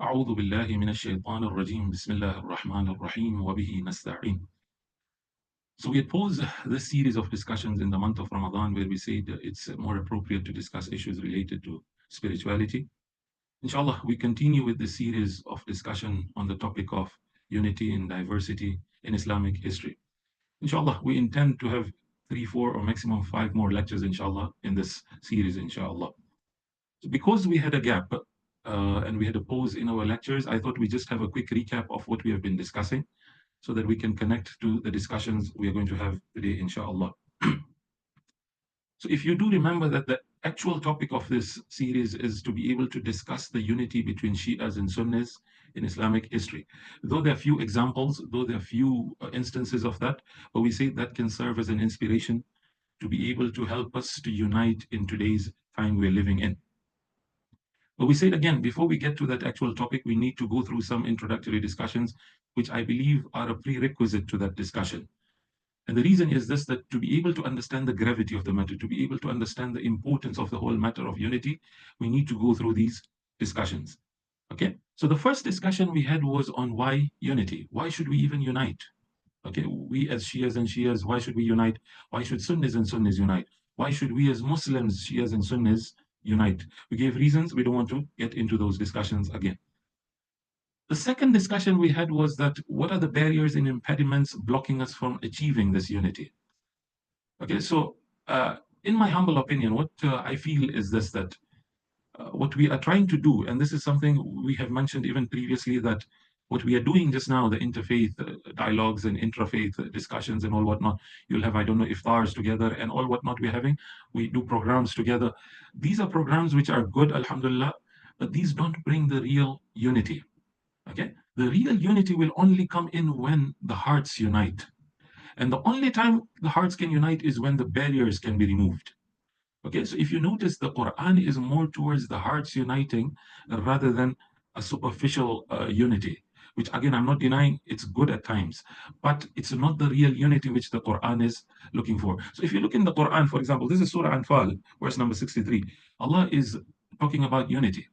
أعوذ بالله من الشيطان الرجيم بسم الله الرحمن الرحيم وبه نستعين. So we had posed this series of discussions in the month of Ramadan where we said it's more appropriate to discuss issues related to spirituality. Inshallah, we continue with the series of discussion on the topic of unity and diversity in Islamic history. Inshallah, we intend to have 3, 4, or maximum 5 more lectures, inshallah, in this series, inshallah. So because we had a gap and we had a pause in our lectures, I thought we just have a quick recap of what we have been discussing so that we can connect to the discussions we are going to have today, inshallah. So if you do remember that the actual topic of this series is to be able to discuss the unity between Shias and Sunnis in Islamic history. Though there are few examples, though there are few instances of that, but we say that can serve as an inspiration to be able to help us to unite in today's time we're living in. But we said again, before we get to that actual topic, we need to go through some introductory discussions, which I believe are a prerequisite to that discussion. And the reason is this, that to be able to understand the gravity of the matter, to be able to understand the importance of the whole matter of unity, we need to go through these discussions. Okay, so the first discussion we had was on why unity. Why should we even unite? Okay, we as Shias and Shias, why should we unite? Why should Sunnis and Sunnis unite? Why should we as Muslims, Shias and Sunnis, unite? We gave reasons. We don't want to get into those discussions again. The second discussion we had was that what are the barriers and impediments blocking us from achieving this unity? Okay, so in my humble opinion, what I feel is this, that what we are trying to do, and this is something we have mentioned even previously, that what we are doing just now, the interfaith dialogues and intrafaith discussions and all whatnot, you'll have, I don't know, iftars together and all whatnot we're having. We do programs together. These are programs which are good, alhamdulillah, but these don't bring the real unity. Okay, the real unity will only come in when the hearts unite. And the only time the hearts can unite is when the barriers can be removed. Okay, so if you notice, the Quran is more towards the hearts uniting rather than a superficial unity, which again, I'm not denying it's good at times, but it's not the real unity which the Quran is looking for. So if you look in the Quran, for example, this is Surah Anfal, verse number 63. Allah is talking about unity.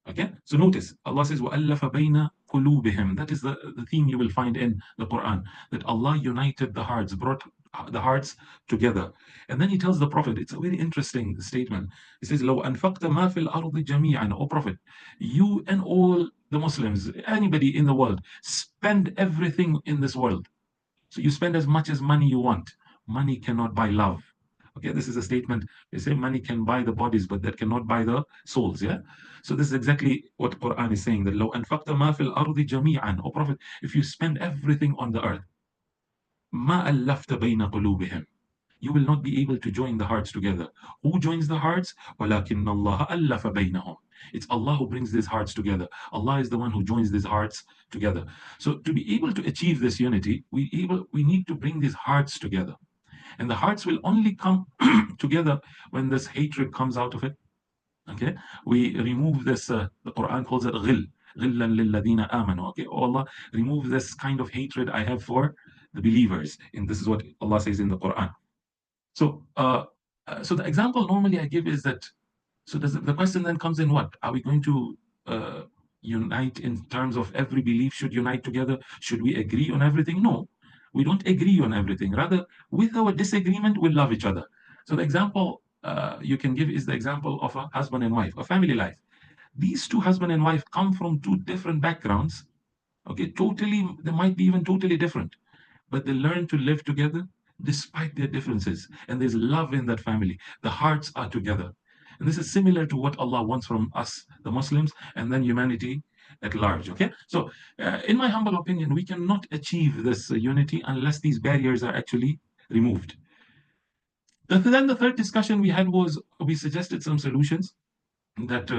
Okay, so notice Allah says, وَأَلَّفَ بَيْنَ قُلُوبِهِمْ. That is the theme you will find in the Quran, that Allah united the hearts, brought the hearts together. And then he tells the Prophet, it's a very interesting statement. He says, لَوْ أَنفَقْتَ مَا فِي الْأَرْضِ جَمِيعًا. O Prophet, you and all the Muslims, anybody in the world, spend everything in this world. So you spend as much as money you want. Money cannot buy love. Okay, this is a statement. They say money can buy the bodies, but that cannot buy the souls. Yeah. So this is exactly what Quran is saying. That لو أنفقت ما في الأرض جميعا, O Prophet, if you spend everything on the earth, ما ألفت بين قلوبهم, you will not be able to join the hearts together. Who joins the hearts? ولكن الله ألف بينهم. It's Allah who brings these hearts together. Allah is the one who joins these hearts together. So to be able to achieve this unity, we need to bring these hearts together. And the hearts will only come together when this hatred comes out of it. Okay, we remove this, the Quran calls it ghil, ghillan lilladina amanu. Okay, oh Allah, remove this kind of hatred I have for the believers. And this is what Allah says in the Quran. So, so the example normally I give is that, so the question then comes in, what? Are we going to unite in terms of every belief should unite together? Should we agree on everything? No, we don't agree on everything. Rather, with our disagreement, we love each other. So the example you can give is the example of a husband and wife, a family life. These two husband and wife come from two different backgrounds. Okay, totally, they might be even totally different, but they learn to live together despite their differences. And there's love in that family. The hearts are together. And this is similar to what Allah wants from us, the Muslims, and then humanity at large. Okay, so in my humble opinion, we cannot achieve this unity unless these barriers are actually removed. Then the third discussion we had was, we suggested some solutions that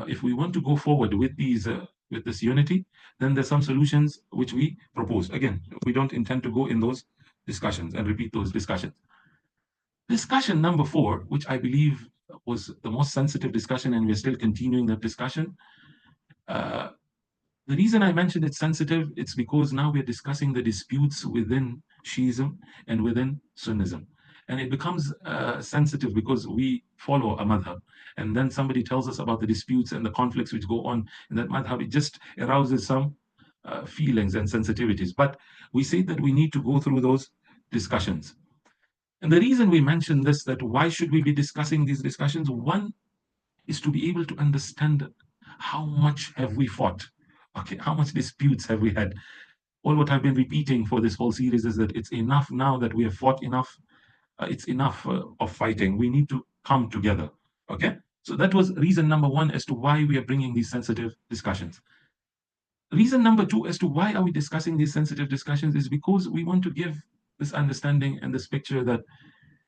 if we want to go forward with these with this unity, then there's some solutions which we propose. Again, we don't intend to go in those discussions and repeat those discussions. Discussion number 4, which I believe was the most sensitive discussion, and we're still continuing that discussion. The reason I mentioned it's sensitive, it's because now we're discussing the disputes within Shiism and within Sunnism. and it becomes sensitive because we follow a madhab, and then somebody tells us about the disputes and the conflicts which go on in that madhab. It just arouses some feelings and sensitivities. But we say that we need to go through those discussions. And the reason we mention this, that why should we be discussing these discussions? One is to be able to understand how much have we fought, okay, how much disputes have we had. All what I've been repeating for this whole series is that it's enough now that we have fought enough. It's enough of fighting. We need to come together. Okay, so that was reason number one as to why we are bringing these sensitive discussions. Reason number two as to why are we discussing these sensitive discussions is because we want to give this understanding and this picture that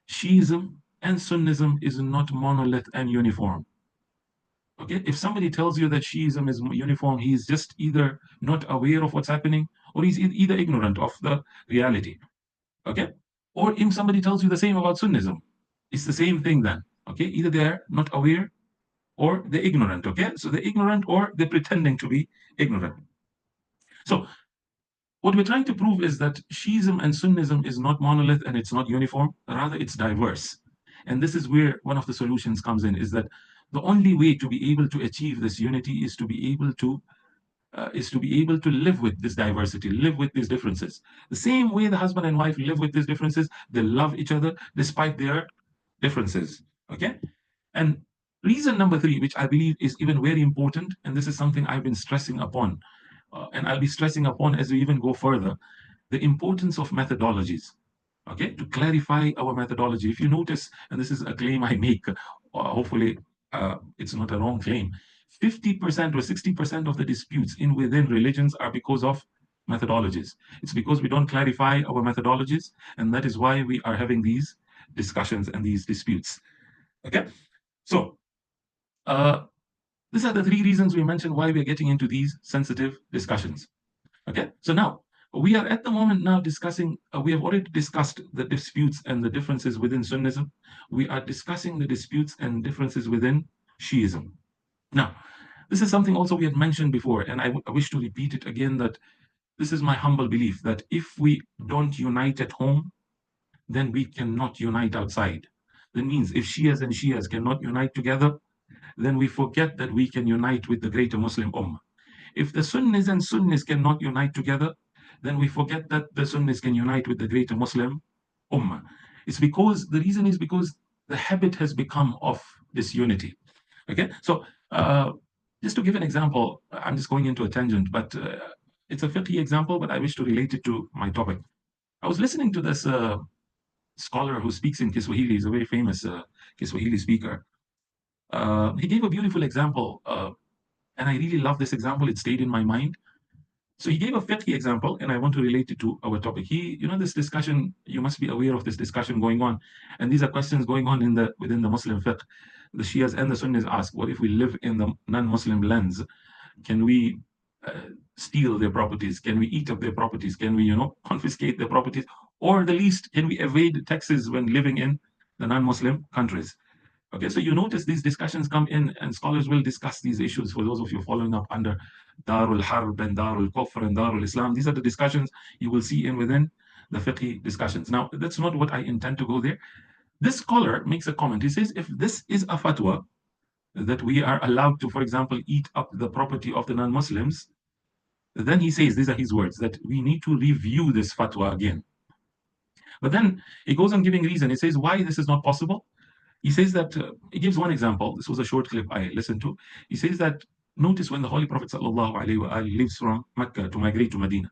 Shiism and Sunnism is not monolith and uniform. Okay, if somebody tells you that Shiism is uniform, he's just either not aware of what's happening, or he's either ignorant of the reality. Okay, or if somebody tells you the same about Sunnism, it's the same thing then. Okay, either they're not aware or they're ignorant. Okay, so they're ignorant or they're pretending to be ignorant. So what we're trying to prove is that Shiism and Sunnism is not monolith and it's not uniform, rather it's diverse. And this is where one of the solutions comes in, is that the only way to be able to achieve this unity is to be able to live with this diversity, live with these differences. The same way the husband and wife live with these differences, they love each other despite their differences. Okay? And reason number three, which I believe is even very important, and this is something I've been stressing upon, and I'll be stressing upon as we even go further, the importance of methodologies. Okay, to clarify our methodology. If you notice, and this is a claim I make, hopefully it's not a wrong claim, 50% or 60% of the disputes in within religions are because of methodologies. It's because we don't clarify our methodologies, and that is why we are having these discussions and these disputes. Okay, so these are the three reasons we mentioned why we're getting into these sensitive discussions. Okay, so now we are at the moment now discussing, we have already discussed the disputes and the differences within Sunnism. We are discussing the disputes and differences within Shiism. Now, this is something also we had mentioned before, and I wish to repeat it again, that this is my humble belief that if we don't unite at home, then we cannot unite outside. That means if Shias and Shias cannot unite together, then we forget that we can unite with the greater Muslim Ummah. If the Sunnis and Sunnis cannot unite together, then we forget that the Sunnis can unite with the greater Muslim Ummah. It's because, the reason is because the habit has become of disunity. Okay, so just to give an example, I'm just going into a tangent, but it's a fiqh example, but I wish to relate it to my topic. I was listening to this scholar who speaks in Kiswahili. He's a very famous Kiswahili speaker. He gave a beautiful example, and I really love this example. It stayed in my mind. So he gave a fiqh example, and I want to relate it to our topic. This discussion, you must be aware of this discussion going on, and these are questions going on within the Muslim fiqh. The Shias and the Sunnis ask, what if we live in the non-Muslim lands? Can we steal their properties? Can we eat up their properties? Can we, confiscate their properties? Or the least, can we evade taxes when living in the non-Muslim countries? Okay, so you notice these discussions come in, and scholars will discuss these issues. For those of you following up under Darul Harb and Darul Kufr and Darul Islam, these are the discussions you will see within the fiqh discussions. Now, that's not what I intend to go there. This scholar makes a comment. He says, if this is a fatwa that we are allowed to, for example, eat up the property of the non-Muslims, then he says, these are his words, that we need to review this fatwa again. But then he goes on giving reason. He says why this is not possible. He says that, he gives one example. This was a short clip I listened to. He says that, notice when the Holy Prophet ﷺ leaves from Mecca to migrate to Medina,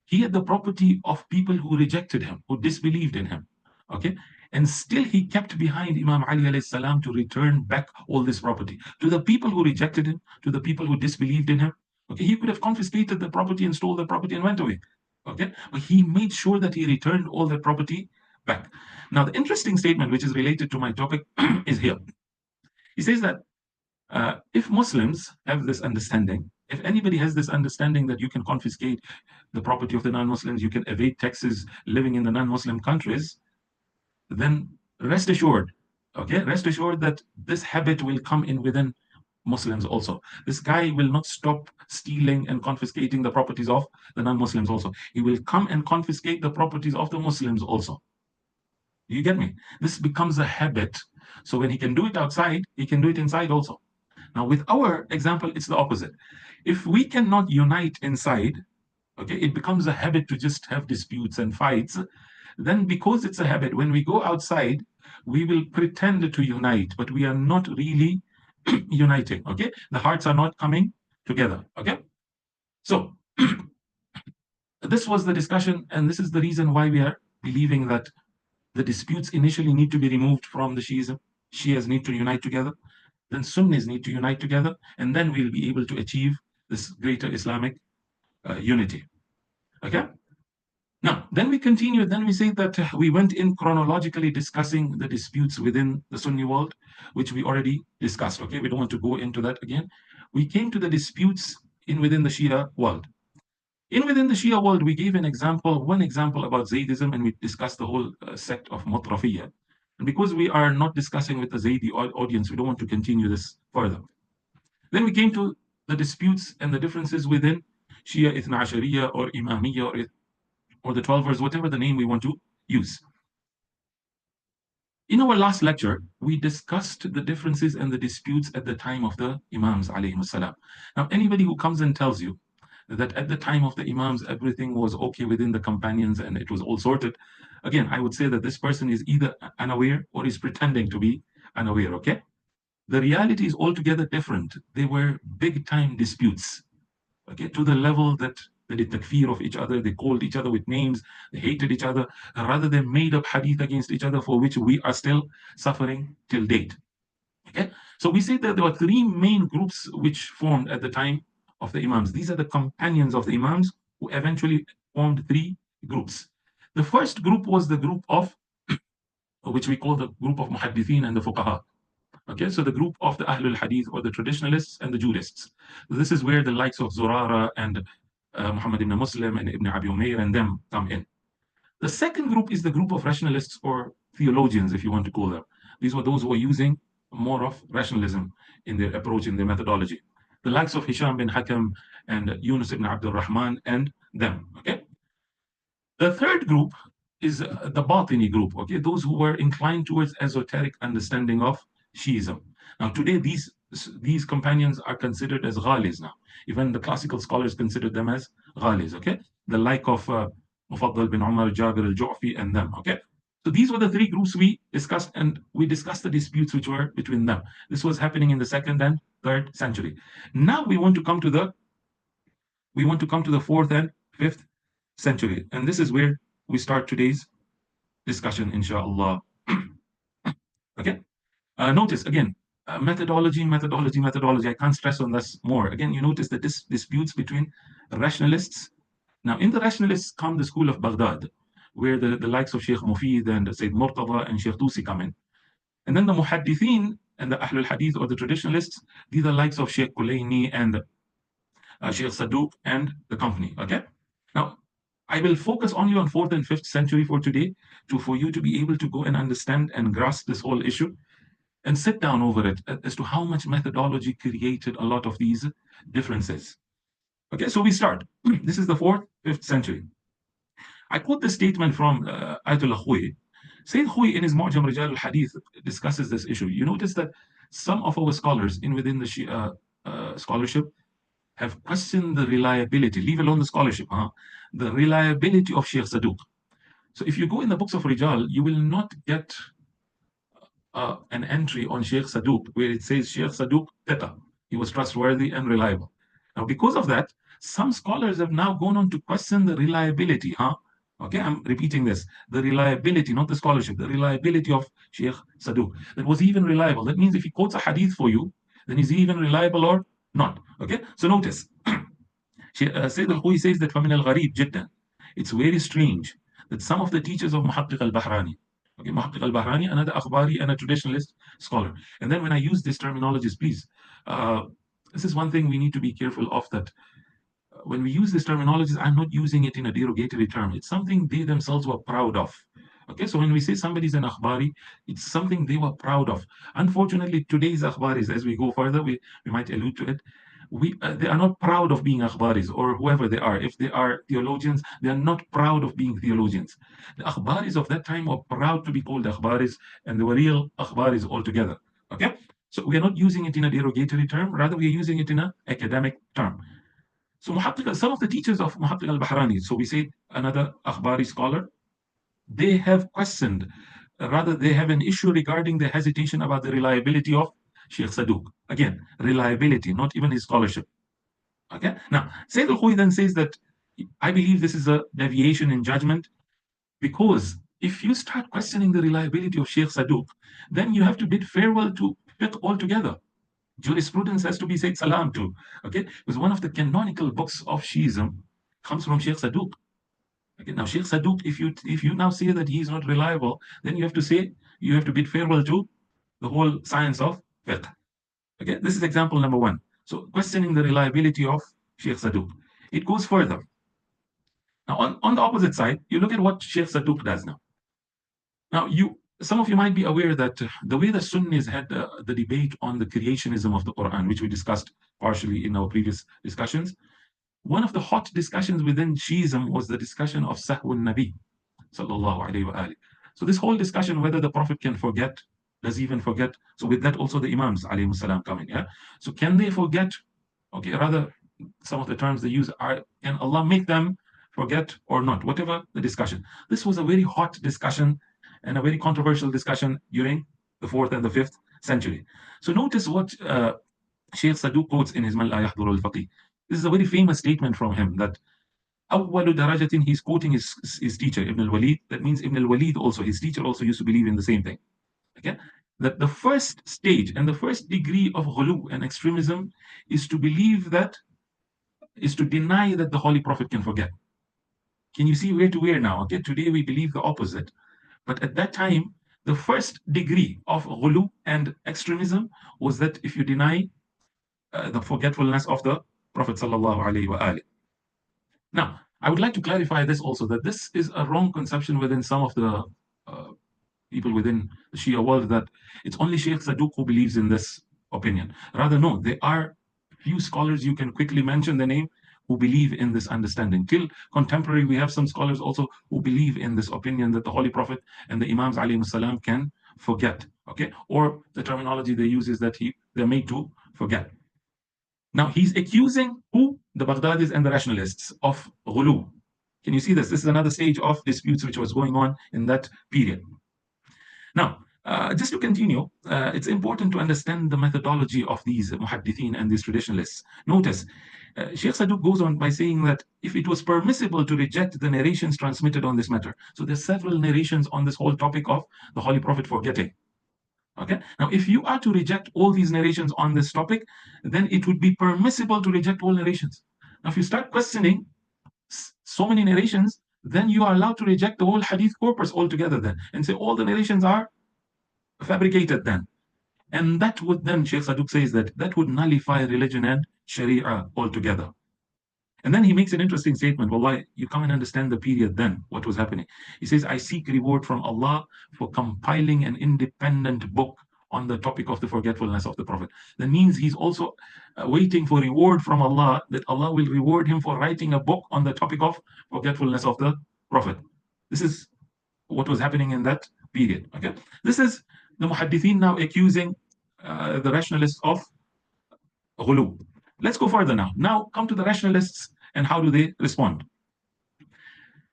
he had the property of people who rejected him, who disbelieved in him. Okay? And still he kept behind Imam Ali alayhi salam to return back all this property to the people who rejected him, to the people who disbelieved in him. Okay, he could have confiscated the property and stole the property and went away. Okay, but he made sure that he returned all the property back. Now, the interesting statement, which is related to my topic, is here. He says that if Muslims have this understanding, if anybody has this understanding that you can confiscate the property of the non-Muslims, you can evade taxes living in the non-Muslim countries, then rest assured, okay, rest assured that this habit will come in within Muslims also. This guy will not stop stealing and confiscating the properties of the non-Muslims also. He will come and confiscate the properties of the Muslims also. You get me? This becomes a habit. So when he can do it outside, he can do it inside also. Now, with our example, it's the opposite. If we cannot unite inside, okay, it becomes a habit to just have disputes and fights. Then, because it's a habit, when we go outside, we will pretend to unite, but we are not really uniting. Okay, the hearts are not coming together. Okay, so this was the discussion, and this is the reason why we are believing that the disputes initially need to be removed from the Shiism. Shias need to unite together, then Sunnis need to unite together, and then we'll be able to achieve this greater Islamic unity. Okay? Now, then we continue, then we say that we went in chronologically discussing the disputes within the Sunni world, which we already discussed. Okay, we don't want to go into that again. We came to the disputes within the Shia world. Within the Shia world, we gave one example about Zaydism, and we discussed the whole sect of Mutrafiyya. And because we are not discussing with the Zaydi audience, we don't want to continue this further. Then we came to the disputes and the differences within Shia Ithna Ashariya or Imamiyya or the 12ers, whatever the name we want to use. In our last lecture, we discussed the differences and the disputes at the time of the Imams alayhim salam. Now, anybody who comes and tells you that at the time of the Imams, everything was okay within the companions and it was all sorted, again, I would say that this person is either unaware or is pretending to be unaware, okay? The reality is altogether different. They were big-time disputes, okay, to the level that they did takfir of each other, they called each other with names, they hated each other, rather they made up hadith against each other for which we are still suffering till date. Okay, so we say that there were three main groups which formed at the time of the Imams. These are the companions of the Imams who eventually formed three groups. The first group was the group of, which we call the group of Muhaddithin and the Fuqaha. Okay, so the group of the Ahlul Hadith or the traditionalists and the jurists. This is where the likes of Zurara and Muhammad ibn Muslim and Ibn Abi Umayr and them come in. The second group is the group of rationalists or theologians, if you want to call them. These were those who were using more of rationalism in their approach, in their methodology. The likes of Hisham bin Hakam and Yunus ibn Abdul Rahman and them. Okay. The third group is the Batini group. Okay, those who were inclined towards esoteric understanding of Shiism. Now, today these companions are considered as ghalis now. Even the classical scholars consider them as ghalis. Okay, the like of Mufaddal bin Umar, Jabir al-Ju'fi, and them. Okay, so these were the three groups we discussed, and we discussed the disputes which were between them. This was happening in the 2nd and 3rd century. Now we want to come to the 4th and 5th century, and this is where we start today's discussion, inshallah. Okay. Notice again, methodology. I can't stress on this more. Again, you notice that this disputes between rationalists. Now, in the rationalists come the school of Baghdad, where the likes of Sheikh Mufid and Sayyid Murtada and Sheikh Tusi come in. And then the Muhaddithin and the Ahlul Hadith or the traditionalists, these are the likes of Sheikh Kulayni and Sheikh Saduq and the company. Okay. Now, I will focus only on 4th and 5th century for today, for you to be able to go and understand and grasp this whole issue and sit down over it as to how much methodology created a lot of these differences. Okay, so we start. This is the 4th, 5th century. I quote the statement from Ayatollah Khoui. Sayyid Khoui in his Mu'jam Rijal al-Hadith discusses this issue. You notice that some of our scholars within the Shia scholarship have questioned the reliability, leave alone the scholarship, the reliability of Sheikh Saduq. So if you go in the books of Rijal, you will not get an entry on Sheikh Saduq where it says Sheikh Saduq Thiqa. He was trustworthy and reliable. Now, because of that, some scholars have now gone on to question the reliability. Okay, I'm repeating this. The reliability, not the scholarship, the reliability of Sheikh Saduq. That was even reliable. That means if he quotes a hadith for you, then is he even reliable or not? Okay, so notice. Sayyid al-Khoui says that فَمِنَ الْغَرِيبِ جِدًّا. It's very strange that some of the teachers of Muhaqqiq al-Bahrani, okay, Muhaqqiq al-Bahrani, another Akhbari and a traditionalist scholar. And then when I use these terminologies, please, this is one thing we need to be careful of, that when we use these terminologies, I'm not using it in a derogatory term. It's something they themselves were proud of. Okay, so when we say somebody's an Akhbari, it's something they were proud of. Unfortunately, today's Akhbaris, as we go further, we might allude to it, they are not proud of being akhbaris or whoever they are. If they are theologians, they are not proud of being theologians. The akhbaris of that time were proud to be called akhbaris, and they were real akhbaris altogether. Okay, so we are not using it in a derogatory term, rather we are using it in an academic term. So some of the teachers of Muhaqqiq al-Bahrani, so we say another akhbari scholar, they have questioned, rather they have an issue regarding the hesitation about the reliability of Sheikh Saduq. Again, reliability, not even his scholarship. Okay. Now, Sayyid al-Khuwi then says that I believe this is a deviation in judgment, because if you start questioning the reliability of Sheikh Saduq, then you have to bid farewell to fiqh altogether. Jurisprudence has to be said salam to. Okay, because one of the canonical books of Shiism comes from Sheikh Saduq. Okay, now Sheikh Saduq, if you now say that he is not reliable, then you have to bid farewell to the whole science of fiqh. Okay, this is example number one. So questioning the reliability of Sheikh Saduq. It goes further. Now, on the opposite side, you look at what Sheikh Saduq does now. Now, some of you might be aware that the way the Sunnis had the debate on the creationism of the Quran, which we discussed partially in our previous discussions, one of the hot discussions within Shiism was the discussion of Sahwun Nabi, sallallahu alayhi wa alihi. So this whole discussion whether the Prophet can forget, does he even forget? So with that also the Imams alayhi salam come in. Yeah. So can they forget? Okay, rather some of the terms they use are, can Allah make them forget or not? Whatever the discussion. This was a very hot discussion and a very controversial discussion during the 4th and the 5th century. So notice what Sheikh Saduq quotes in his Man La Yahduru al-Faqih. This is a very famous statement from him that أول درجة, he's quoting his teacher Ibn al-Walid. That means Ibn al-Walid also, his teacher also used to believe in the same thing. Okay, that the first stage and the first degree of ghulu and extremism is to deny that the Holy Prophet can forget. Can you see where to where now? Okay, today we believe the opposite. But at that time, the first degree of ghulu and extremism was that if you deny the forgetfulness of the Prophet sallallahu alaihi wasallam. Now, I would like to clarify this also, that this is a wrong conception within some of the people within the Shia world, that it's only Sheikh Saduq who believes in this opinion. Rather, no, there are few scholars you can quickly mention the name who believe in this understanding. Till contemporary, we have some scholars also who believe in this opinion that the Holy Prophet and the Imams alayhi salam can forget. Okay, or the terminology they use is that they're made to forget. Now he's accusing who? The Baghdadis and the rationalists of ghulu. Can you see this? This is another stage of disputes which was going on in that period. Now, just to continue, it's important to understand the methodology of these muhaddithin and these traditionalists. Notice, Sheikh Saduq goes on by saying that if it was permissible to reject the narrations transmitted on this matter, so there's several narrations on this whole topic of the Holy Prophet forgetting. Okay. Now, if you are to reject all these narrations on this topic, then it would be permissible to reject all narrations. Now, if you start questioning so many narrations, then you are allowed to reject the whole hadith corpus altogether then, and say all the narrations are fabricated then. And that would then, Sheikh Saduq says that would nullify religion and Sharia altogether. And then he makes an interesting statement. Wallahi, you come and understand the period then, what was happening. He says, I seek reward from Allah for compiling an independent book on the topic of the forgetfulness of the Prophet. That means he's also waiting for reward from Allah, that Allah will reward him for writing a book on the topic of forgetfulness of the Prophet. This is what was happening in that period. Okay, this is the muhaddithin now accusing the rationalists of ghulu. Let's go further now. Now come to the rationalists and how do they respond.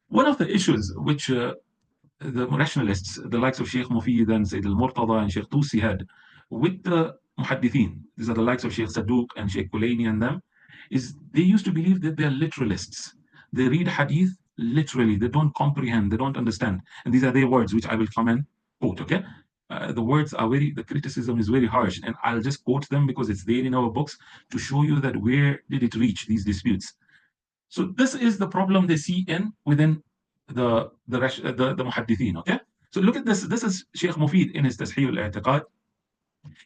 One of the issues which the rationalists, the likes of Sheikh Mufid and Sayyid al-Murtada and Sheikh Tusi had with the muhaddithin, these are the likes of Sheikh Saduq and Sheikh Kulaini and them, is they used to believe that they're literalists. They read hadith literally, they don't comprehend, they don't understand. And these are their words, which I will come and quote, okay? The words are the criticism is very harsh, and I'll just quote them because it's there in our books to show you that where did it reach, these disputes. So this is the problem they see within the muhaddithin, okay? So look at this. This is Sheikh Mufid in his Tashih al-I'tiqad.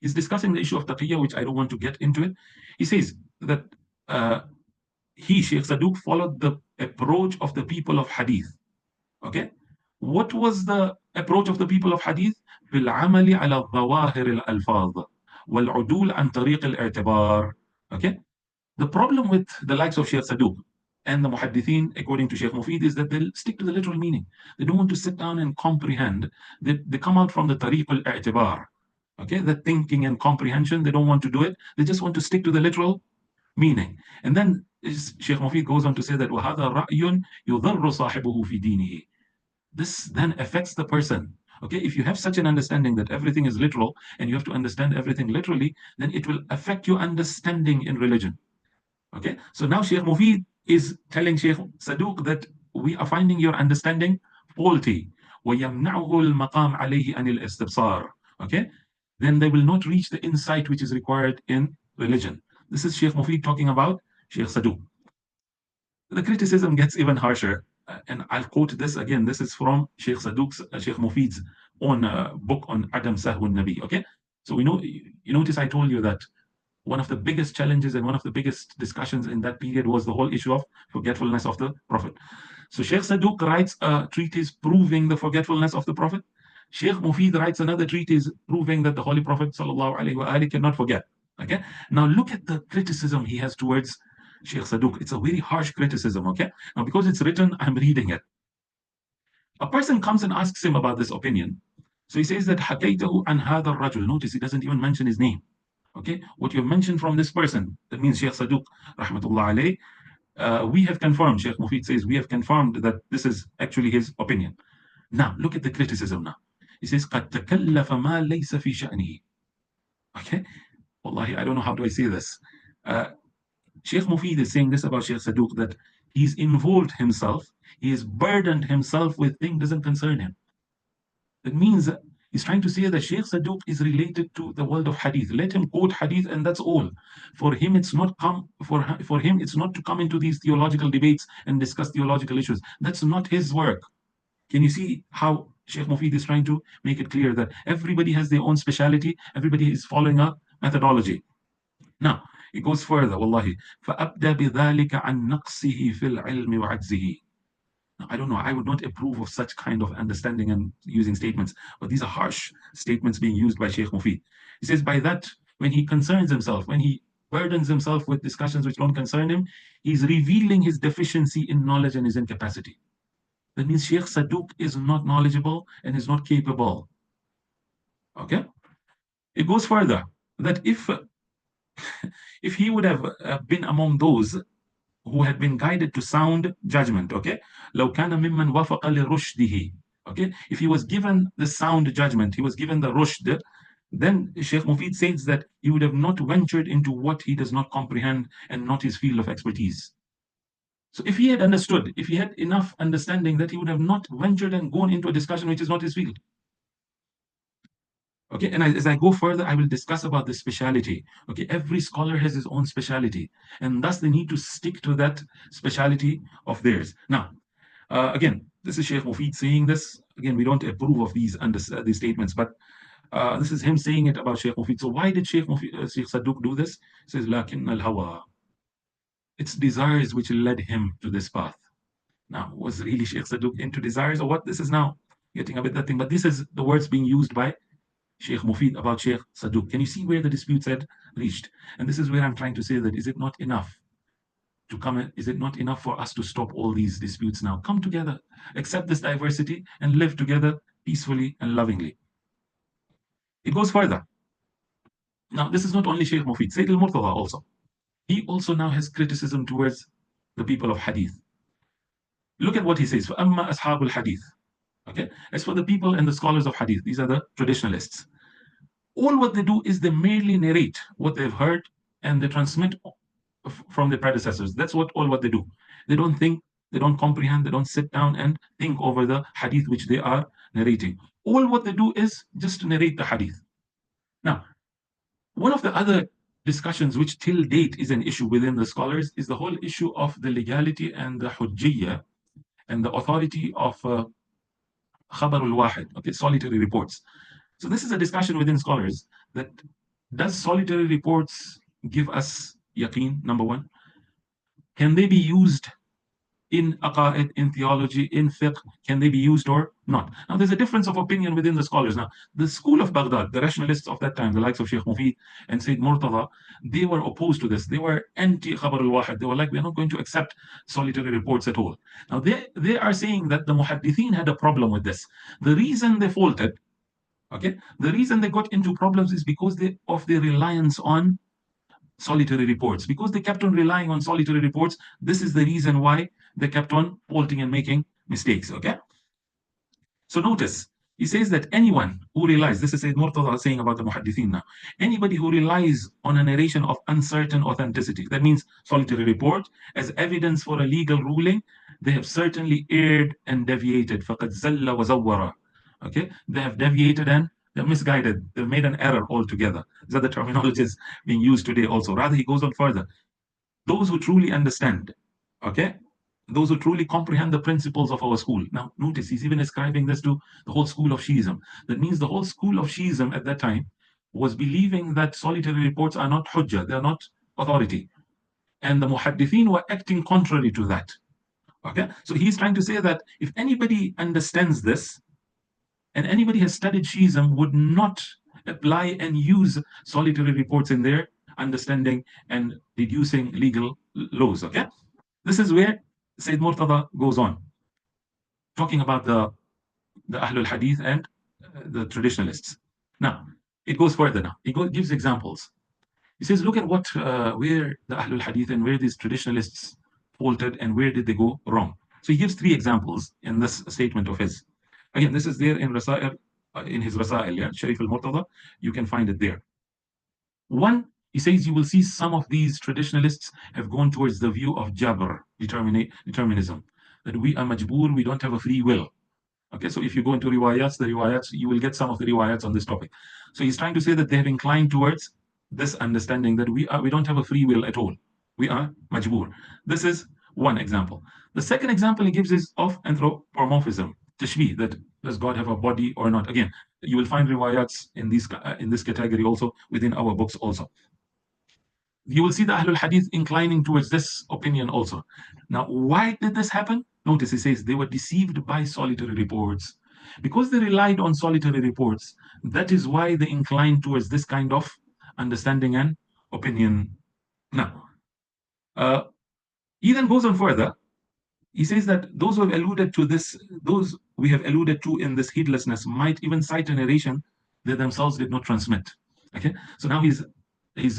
He's discussing the issue of taqiyya, which I don't want to get into it. He says that Sheikh Saduq, followed the approach of the people of hadith. Okay? What was the approach of the people of hadith? بالعمل على ظواهر الألفاظ والعدول عن طريق الاعتبار. Okay? The problem with the likes of Sheikh Saduq and the Muhaddithin, according to Sheikh Mufid, is that they'll stick to the literal meaning. They don't want to sit down and comprehend. They come out from the tariq al-i'tibar, okay, the thinking and comprehension. They don't want to do it. They just want to stick to the literal meaning. And then Sheikh Mufid goes on to say that وَهَذَا رَأْيٌ يُضَرُّ صَاحِبُهُ فِي دِينِهِ. This then affects the person. Okay, if you have such an understanding that everything is literal and you have to understand everything literally, then it will affect your understanding in religion. Okay, so now Sheikh Mufid is telling Sheikh Saduq that we are finding your understanding faulty. وَيَمْنَعُهُ الْمَقَامْ عَلَيْهِ عَنِ الْإِسْتِبْصَارِ. Okay, then they will not reach the insight which is required in religion. This is Sheikh Mufid talking about Sheikh Saduq. The criticism gets even harsher, and I'll quote this again. This is from Sheikh Saduq's, Sheikh Mufid's own book on Adam Sahwun Nabi. Okay, so we know, you notice I told you that one of the biggest challenges and one of the biggest discussions in that period was the whole issue of forgetfulness of the Prophet. So Sheikh Saduq writes a treatise proving the forgetfulness of the Prophet. Sheikh Mufid writes another treatise proving that the Holy Prophet ﷺ cannot forget. Okay, now look at the criticism he has towards Sheikh Saduq. It's a very harsh criticism. Okay, now because it's written, I'm reading it. A person comes and asks him about this opinion. So he says that حكيته عن هذا الرجل. Notice he doesn't even mention his name. Okay, what you mentioned from this person, that means Sheikh Saduq, rahmatullah alayh, we have confirmed, Sheikh Mufid says, we have confirmed that this is actually his opinion. Now, look at the criticism now. He says, قَدْ تَكَلَّفَ مَا لَيْسَ فِي شَأْنِهِ. Okay, wallahi, I don't know how do I say this. Sheikh Mufid is saying this about Sheikh Saduq, that he's involved himself, he has burdened himself with things doesn't concern him. That means he's trying to say that Sheikh Saduq is related to the world of hadith. Let him quote hadith and that's all. For him, it's not for him, it's not to come into these theological debates and discuss theological issues. That's not his work. Can you see how Sheikh Mufid is trying to make it clear that everybody has their own speciality, everybody is following a methodology. Now, it goes further, wallahi. فَأَبْدَى بِذَلِكَ عَنْ نَقْصِهِ فِي الْعِلْمِ وَعَجْزِهِ. I don't know, I would not approve of such kind of understanding and using statements, but these are harsh statements being used by Sheikh Mufid. He says by that, when he concerns himself, when he burdens himself with discussions which don't concern him, he's revealing his deficiency in knowledge and his incapacity. That means Sheikh Saduq is not knowledgeable and is not capable. Okay? It goes further, that if he would have been among those who had been guided to sound judgment, okay? لو كان ممن وفق لرشده, okay? If he was given the sound judgment, he was given the rushd, then Sheikh Mufid says that he would have not ventured into what he does not comprehend and not his field of expertise. So if he had understood, if he had enough understanding, that he would have not ventured and gone into a discussion which is not his field. Okay, and as I go further, I will discuss about this speciality. Okay, every scholar has his own speciality, and thus they need to stick to that speciality of theirs. Now, again, this is Sheikh Mufid saying this. Again, we don't approve of these statements, but this is him saying it about Sheikh Mufid. So why did Sheikh Saduq do this? He says, "Lakin al-hawa." It's desires which led him to this path. Now, was really Sheikh Saduq into desires or what? This is now getting a bit that thing, but this is the words being used by Sheikh Mufid about Sheikh Saduq. Can you see where the disputes had reached? And this is where I'm trying to say that is it not enough to come? Is it not enough for us to stop all these disputes now? Come together, accept this diversity, and live together peacefully and lovingly. It goes further. Now, this is not only Sheikh Mufid, Sayyid al-Murtada also. He also now has criticism towards the people of Hadith. Look at what he says. فَأَمَّا أَصْحَابُ الْحَدِيثِ. Okay, as for the people and the scholars of Hadith, these are the traditionalists. All what they do is they merely narrate what they've heard and they transmit from their predecessors. That's all what they do. They don't think, they don't comprehend, they don't sit down and think over the hadith which they are narrating. All what they do is just to narrate the hadith. Now, one of the other discussions which till date is an issue within the scholars is the whole issue of the legality and the hujjiyya and the authority of khabar al-wahid, okay, solitary reports. So this is a discussion within scholars that does solitary reports give us yaqeen, number one? Can they be used in aqaid, in theology, in fiqh? Can they be used or not. Now, there's a difference of opinion within the scholars. Now, the school of Baghdad, the rationalists of that time, the likes of Sheikh Mufid and Sayyid Murtada, they were opposed to this. They were anti-Khabar al-Wahid. They were like, we're not going to accept solitary reports at all. Now, they are saying that the Muhaddithin had a problem with this. The reason they faulted, okay, the reason they got into problems is because of their reliance on solitary reports. Because they kept on relying on solitary reports, this is the reason why they kept on faulting and making mistakes, okay? So notice, he says that anyone who relies, this is Sayyid Murtada saying about the Muhaddithin now, anybody who relies on a narration of uncertain authenticity, that means solitary report, as evidence for a legal ruling, they have certainly erred and deviated. فَقَدْ زَلَّ وَزَوَّرَ. Okay, they have deviated and they're misguided. They've made an error altogether. These are the terminologies being used today also. Rather, he goes on further. Those who truly understand, okay, those who truly comprehend the principles of our school. Now, notice he's even ascribing this to the whole school of Shiism. That means the whole school of Shiism at that time was believing that solitary reports are not hujjah, they're not authority. And the muhaddithin were acting contrary to that. Okay, so he's trying to say that if anybody understands this, and anybody has studied Shiism would not apply and use solitary reports in their understanding and deducing legal laws. Okay, this is where Sayyid Murtada goes on, talking about the Ahlul Hadith and the traditionalists. Now, it goes further now. He gives examples. He says, look at where the Ahlul Hadith and where these traditionalists faulted and where did they go wrong. So he gives 3 examples in this statement of his. Again, this is there in Rasail, in his Rasail, yeah, Sharif al-Murtada. You can find it there. One, he says you will see some of these traditionalists have gone towards the view of Jabr, determinism, that we are majboor, we don't have a free will. Okay, so if you go into riwayats, you will get some of the riwayats on this topic. So he's trying to say that they have inclined towards this understanding that we don't have a free will at all. We are majboor. This is one example. The second example he gives is of anthropomorphism, tashbih, that does God have a body or not? Again, you will find riwayats in this category also within our books also. You will see the Ahlul Hadith inclining towards this opinion also. Now, why did this happen? Notice he says they were deceived by solitary reports. Because they relied on solitary reports, that is why they inclined towards this kind of understanding and opinion. Now, he then goes on further. He says that those who have alluded to this, those we have alluded to in this heedlessness might even cite a narration they themselves did not transmit. Okay, so now he's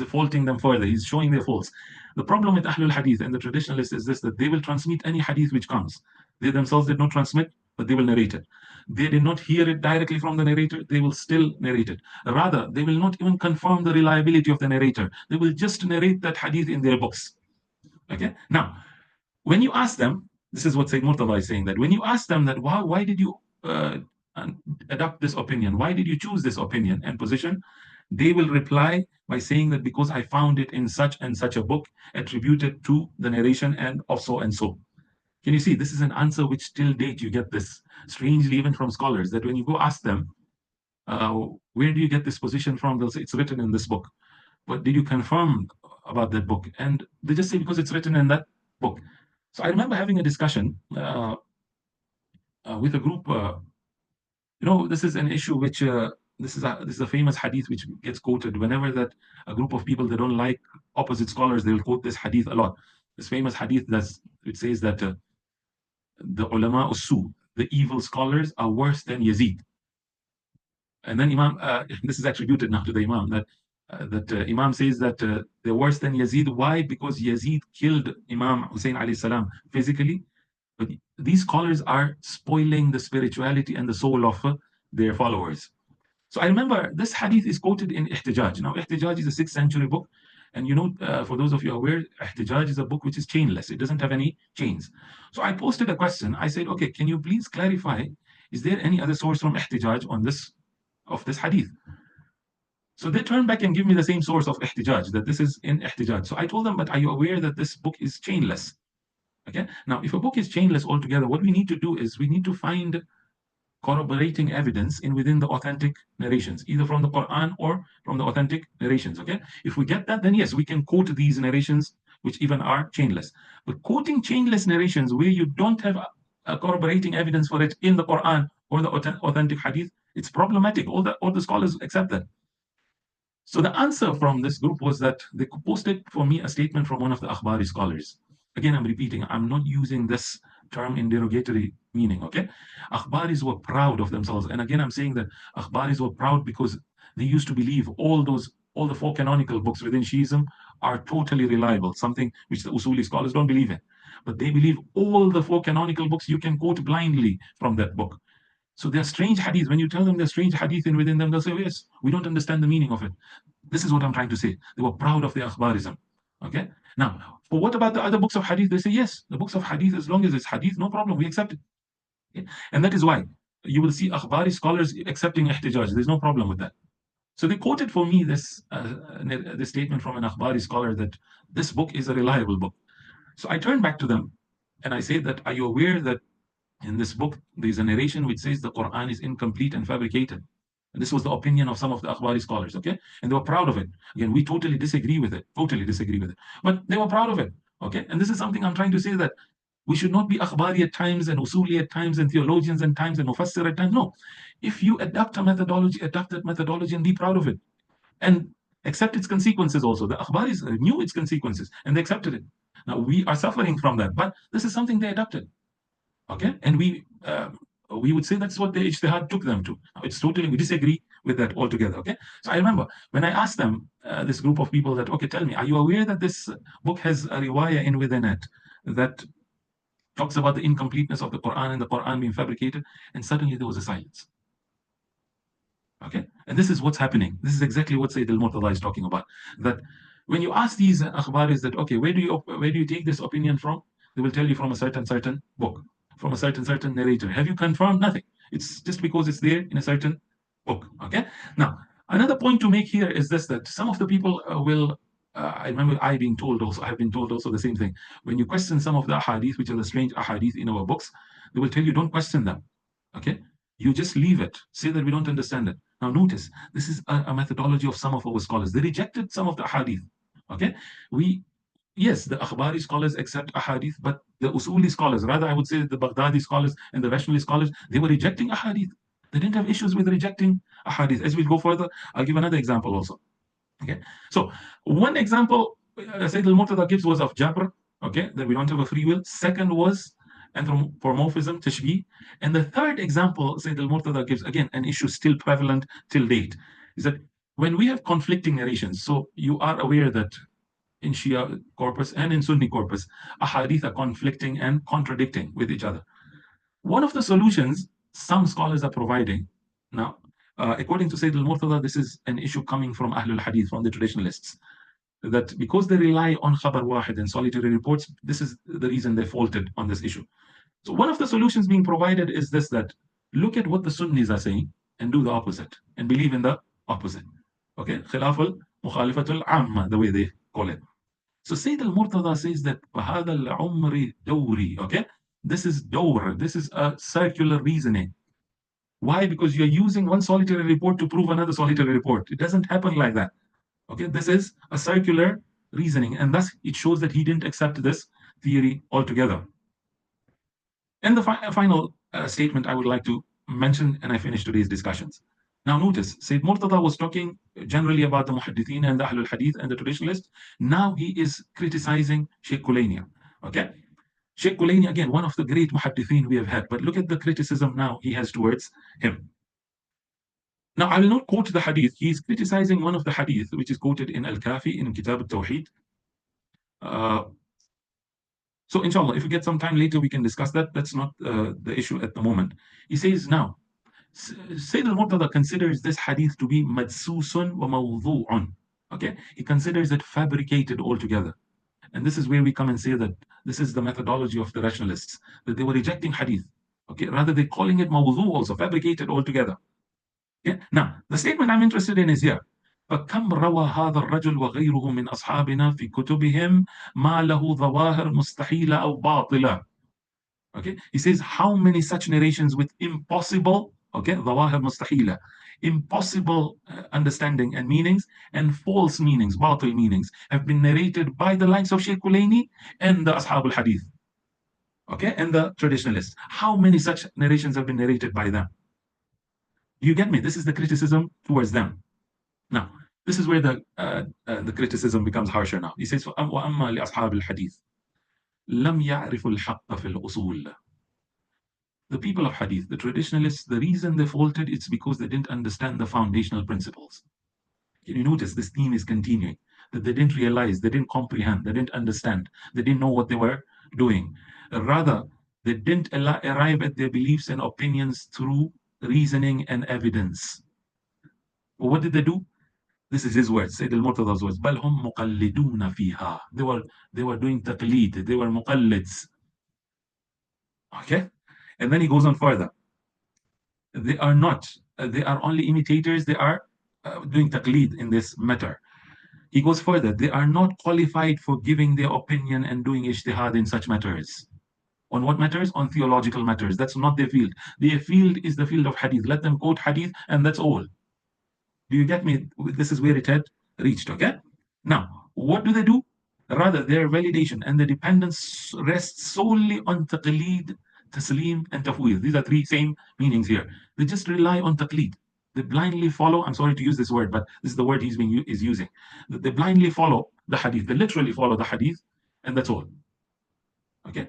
faulting them further. He's showing their faults. The problem with Ahlul Hadith and the traditionalists is this, that they will transmit any hadith which comes. They themselves did not transmit, but they will narrate it. They did not hear it directly from the narrator, they will still narrate it. Rather, they will not even confirm the reliability of the narrator. They will just narrate that hadith in their books. Okay, now, when you ask them, this is what Sayyid Murtada is saying, that when you ask them that why did you adopt this opinion? Why did you choose this opinion and position? They will reply by saying that because I found it in such and such a book attributed to the narration and of so and so. Can you see? This is an answer which till date you get this, strangely even from scholars, that when you go ask them, where do you get this position from? They'll say, it's written in this book. But did you confirm about that book? And they just say, because it's written in that book. So I remember having a discussion with a group. This is an issue which this is a famous hadith which gets quoted whenever that a group of people, they don't like opposite scholars, they will quote this hadith a lot. This famous hadith which says that the ulama usu, the evil scholars, are worse than Yazid. And then Imam, this is attributed now to the Imam, that Imam says that they're worse than Yazid. Why? Because Yazid killed Imam Hussein alayhi salam physically, but these scholars are spoiling the spirituality and the soul of their followers. So I remember this hadith is quoted in Ihtijaj. Now, Ihtijaj is a 6th century book. And for those of you aware, Ihtijaj is a book which is chainless. It doesn't have any chains. So I posted a question. I said, okay, can you please clarify, is there any other source from Ihtijaj on this hadith? So they turn back and give me the same source of Ihtijaj, that this is in Ihtijaj. So I told them, but are you aware that this book is chainless? Okay. Now, if a book is chainless altogether, what we need to do is we need to find corroborating evidence within the authentic narrations, either from the Quran or from the authentic narrations. Okay, if we get that, then yes, we can quote these narrations which even are chainless. But quoting chainless narrations where you don't have a corroborating evidence for it in the Quran or the authentic hadith, it's problematic. All the scholars accept that. So the answer from this group was that they posted for me a statement from one of the Akhbari scholars. Again, I'm repeating, I'm not using this term in derogatory meaning, okay? Akhbaris were proud of themselves. And again, I'm saying that Akhbaris were proud because they used to believe all the four canonical books within Shiism are totally reliable, something which the Usuli scholars don't believe in. But they believe all the four canonical books you can quote blindly from that book. So there are strange hadiths. When you tell them there's strange hadith in within them, they'll say, yes, we don't understand the meaning of it. This is what I'm trying to say. They were proud of their akhbarism. Okay. Now, for what about the other books of hadith? They say, yes, the books of hadith, as long as it's hadith, no problem, we accept it. Okay? And that is why you will see akhbari scholars accepting ihtijaj. There's no problem with that. So they quoted for me this statement from an akhbari scholar that this book is a reliable book. So I turned back to them and I say that, are you aware that in this book, there's a narration which says the Quran is incomplete and fabricated? And this was the opinion of some of the Akhbari scholars, okay? And they were proud of it. Again, we totally disagree with it, but they were proud of it, okay? And this is something I'm trying to say, that we should not be Akhbari at times and Usuli at times and theologians at times and Mufassir at times. No. If you adopt a methodology, adopt that methodology and be proud of it. And accept its consequences also. The Akhbaris knew its consequences and they accepted it. Now, we are suffering from that, but this is something they adopted. Okay, and we would say that's what the ijtihad took them to. It's totally, we disagree with that altogether. Okay, so I remember when I asked them, this group of people, that, okay, tell me, are you aware that this book has a riwayah in within it that talks about the incompleteness of the Quran and the Quran being fabricated? And suddenly there was a silence. Okay, and this is what's happening. This is exactly what Sayyid al-Murtada is talking about. That when you ask these akhbaris that, okay, where do you take this opinion from? They will tell you from a certain book, from a certain narrator. Have you confirmed? Nothing. It's just because it's there in a certain book. Okay. Now, another point to make here is this: that some of the people will. I remember I have been told also the same thing. When you question some of the ahadith, which are the strange ahadith in our books, they will tell you, don't question them. Okay. You just leave it. Say that we don't understand it. Now, notice this is a methodology of some of our scholars. They rejected some of the ahadith. Okay. Yes, the Akhbari scholars accept ahadith, but the Usuli scholars, rather I would say the Baghdadi scholars and the rationalist scholars, they were rejecting ahadith. They didn't have issues with rejecting ahadith. As we go further, I'll give another example also. Okay, so one example Sayyid al-Murtada gives was of Jabr, okay, that we don't have a free will. Second was anthropomorphism, tashbih. And the third example Sayyid al-Murtada gives, again, an issue still prevalent till date, is that when we have conflicting narrations, so you are aware that in Shia corpus and in Sunni corpus, ahadith are conflicting and contradicting with each other. One of the solutions some scholars are providing now, according to Sayyid al-Murtada, this is an issue coming from Ahlul Hadith, from the traditionalists, that because they rely on khabar wahid and solitary reports, this is the reason they faulted on this issue. So one of the solutions being provided is this: that look at what the Sunnis are saying and do the opposite and believe in the opposite. Okay, khilaf al-mukhalifat al-amma, the way they call it. So Sayyid al-Murtada says that فَهَذَا الْعُمْرِ دَوْرِ, okay? This is dawr. This is a circular reasoning. Why? Because you're using one solitary report to prove another solitary report. It doesn't happen like that. Okay, this is a circular reasoning, and thus it shows that he didn't accept this theory altogether. And the final statement I would like to mention, and I finish today's discussions. Now notice, Sayyid Murtada was talking generally about the Muhaddithin and the Ahlul Hadith and the traditionalists. Now he is criticizing Sheikh Kulayni. Okay? Sheikh Kulayni, again, one of the great Muhaddithin we have had, but look at the criticism now he has towards him. Now, I will not quote the hadith. He is criticizing one of the hadith, which is quoted in Al-Kafi, in Kitab al-Tawheed. So, inshallah, if we get some time later, we can discuss that. That's not the issue at the moment. He says now, Sayyid al-Murtada considers this hadith to be madsusun wa mawdu'un. Okay, he considers it fabricated altogether. And this is where we come and say that this is the methodology of the rationalists, that they were rejecting hadith. Okay, rather they're calling it mawdu' also, fabricated altogether. Okay? Now, the statement I'm interested in is here. فكم روى هذا الرجل وغيره من أصحابنا في كتبهم ما له ظواهر مستحيلة أو باطلة. Okay, he says how many such narrations with impossible, okay, ظواهر مستحيلة, impossible understanding and meanings, and false meanings, batil meanings, have been narrated by the likes of Sheikh Kulayni and the Ashab al-Hadith, okay, and the traditionalists. How many such narrations have been narrated by them? Do you get me? This is the criticism towards them. Now, this is where the criticism becomes harsher now. He says, وَأَمَّا لِأَصْحَابِ الْحَدِيثِ لَمْ يَعْرِفُوا الْحَقَّ فِي الْأُصُولِ. The people of hadith, the traditionalists, the reason they faltered, it's because they didn't understand the foundational principles. Can you notice this theme is continuing? That they didn't realize, they didn't comprehend, they didn't understand, they didn't know what they were doing. Rather, they didn't arrive at their beliefs and opinions through reasoning and evidence. Well, what did they do? This is his words, Sayyid al-Murtada's words. بل هم مقلدون فيها. They were doing taqleed, they were muqallids. Okay? And then he goes on further. They are not, they are only imitators, they are doing taqleed in this matter. He goes further, they are not qualified for giving their opinion and doing ijtihad in such matters. On what matters? On theological matters. That's not their field. Their field is the field of hadith. Let them quote hadith and that's all. Do you get me? This is where it had reached, okay? Now, what do? Rather, their validation and the dependence rests solely on taqleed, taslim, and tafwid. These are three same meanings here. They just rely on taqleed. They blindly follow, I'm sorry to use this word, but this is the word is using. They blindly follow the hadith. They literally follow the hadith, and that's all. Okay?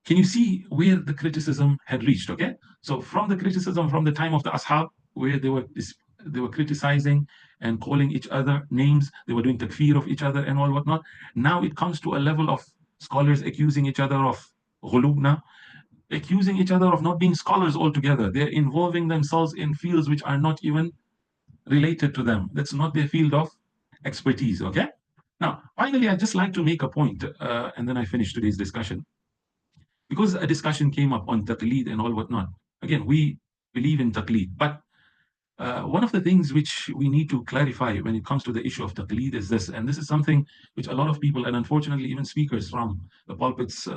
Can you see where the criticism had reached, okay? So from the criticism from the time of the Ashab, where they were criticizing and calling each other names, they were doing takfir of each other and all whatnot. Now it comes to a level of scholars accusing each other of ghulubna, accusing each other of not being scholars altogether. They're involving themselves in fields which are not even related to them. That's not their field of expertise, okay? Now, finally, I'd just like to make a point, and then I finish today's discussion. Because a discussion came up on taqleed and all whatnot. Again, we believe in taqleed, but one of the things which we need to clarify when it comes to the issue of taqleed is this, and this is something which a lot of people, and unfortunately even speakers from the pulpits,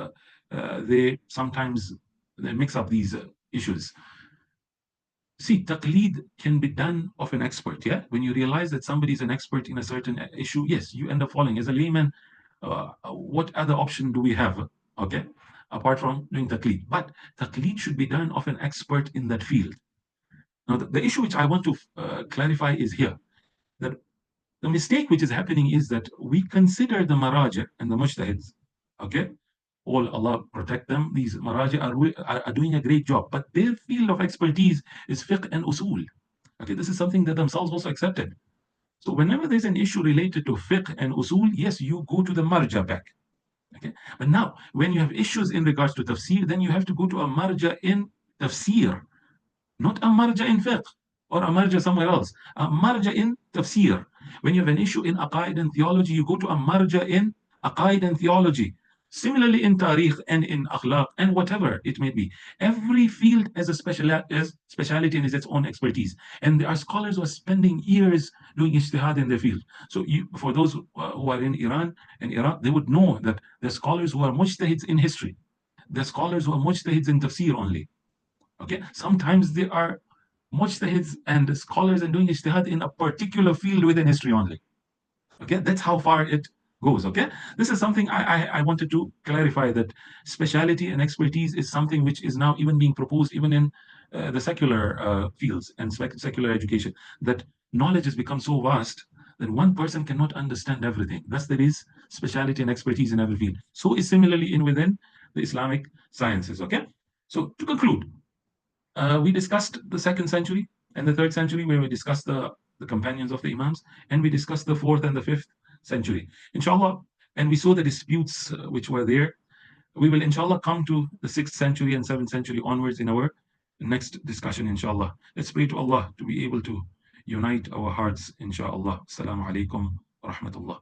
they sometimes they mix up these issues. See, taqleed can be done of an expert, yeah? When you realize that somebody is an expert in a certain issue, yes, you end up following. As a layman, what other option do we have, okay? Apart from doing taqleed. But taqleed should be done of an expert in that field. Now, the issue which I want to clarify is here, that the mistake which is happening is that we consider the maraja and the mujtahids, okay? All Allah protect them. These maraja are doing a great job, but their field of expertise is fiqh and usul. Okay, this is something that themselves also accepted. So whenever there's an issue related to fiqh and usul, yes, you go to the marja back. Okay, but now when you have issues in regards to tafsir, then you have to go to a marja in tafsir, not a marja in fiqh or a marja somewhere else. A marja in tafsir. When you have an issue in aqaid and theology, you go to a marja in aqaid and theology. Similarly, in tarikh and in akhlaq and whatever it may be, every field has a speciality and is its own expertise. And there are scholars who are spending years doing ijtihad in their field. So for those who are in Iran and Iraq, they would know that there are scholars who are mujtahids in history. There are scholars who are mujtahids in tafsir only. Okay, sometimes there are mujtahids and scholars and doing ijtihad in a particular field within history only. Okay, that's how far it goes. Okay, this is something I wanted to clarify, that speciality and expertise is something which is now even being proposed even in the secular fields and secular education, that knowledge has become so vast that one person cannot understand everything. Thus there is speciality and expertise in every field. So is similarly in within the Islamic sciences. Okay, so to conclude, we discussed the 2nd century and the 3rd century, where we discussed the companions of the Imams, and we discussed the 4th and the 5th century. Inshallah, and we saw the disputes which were there. We will, inshallah, come to the 6th century and 7th century onwards in our next discussion, inshallah. Let's pray to Allah to be able to unite our hearts, inshallah. Assalamu alaikum wa rahmatullah.